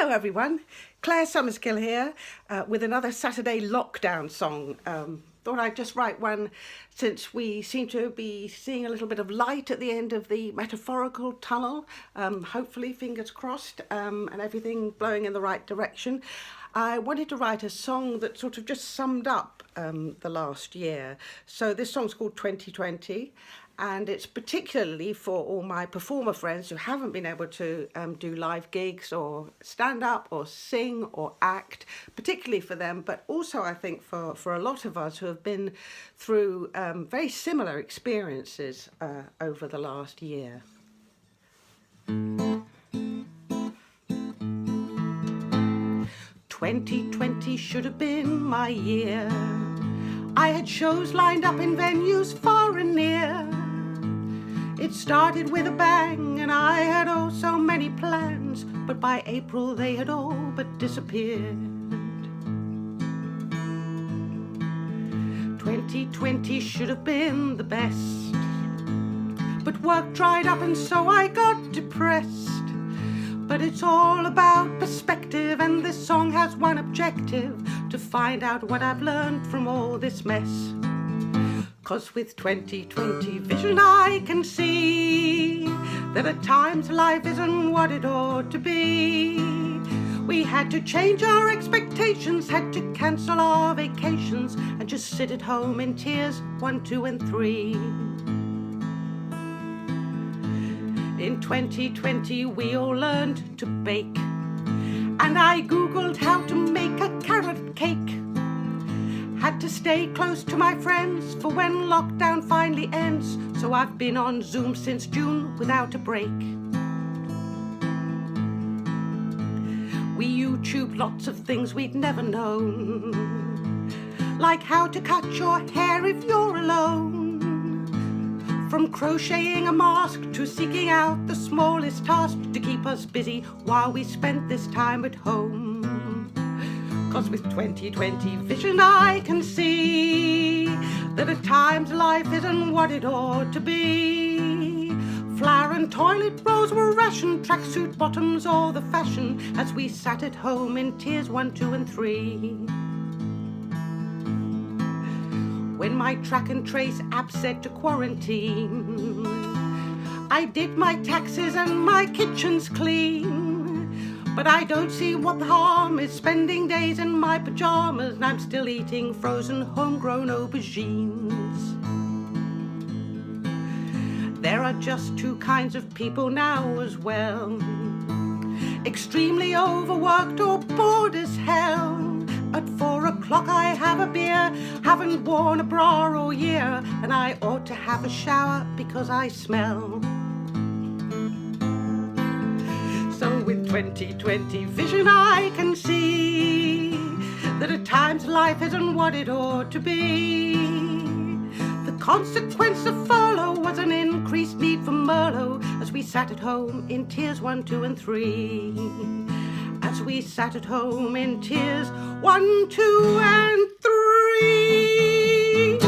Hello everyone, Claire Summerskill here with another Saturday lockdown song. Thought I'd just write one since we seem to be seeing a little bit of light at the end of the metaphorical tunnel, hopefully, fingers crossed, and everything blowing in the right direction. I wanted to write a song that sort of just summed up the last year. So this song's called 2020. And it's particularly for all my performer friends who haven't been able to do live gigs or stand up or sing or act, particularly for them, but also I think for a lot of us who have been through very similar experiences over the last year. 2020 should have been my year. I had shows lined up in venues far and near. It started with a bang and I had oh so many plans, but by April they had all but disappeared. 2020 should have been the best, but work dried up and so I got depressed. But it's all about perspective, and this song has one objective: to find out what I've learned from all this mess. 'Cause with 2020 vision I can see that at times life isn't what it ought to be. We had to change our expectations, had to cancel our vacations, and just sit at home in tiers 1, 2 and 3. In 2020 we all learned to bake, and I googled how to make a carrot cake. Had to stay close to my friends for when lockdown finally ends, so I've been on Zoom since June without a break. We YouTube lots of things we'd never known, like how to cut your hair if you're alone. From crocheting a mask to seeking out the smallest task to keep us busy while we spent this time at home. 'Cause with 2020 vision I can see that at times life isn't what it ought to be. Flour and toilet rolls were rationed, tracksuit bottoms all the fashion, as we sat at home in tiers 1, 2 and 3. When my track and trace app said to quarantine, I did my taxes and my kitchen's clean. But I don't see what the harm is spending days in my pajamas, and I'm still eating frozen homegrown aubergines. There are just two kinds of people now as well: extremely overworked or bored as hell. At 4 o'clock I have a beer, haven't worn a bra all year, and I ought to have a shower because I smell. So with 2020 vision I can see that at times life isn't what it ought to be. The consequence of furlough was an increased need for Merlot, as we sat at home in tiers 1, 2 and 3. As we sat at home in tiers 1, 2 and 3.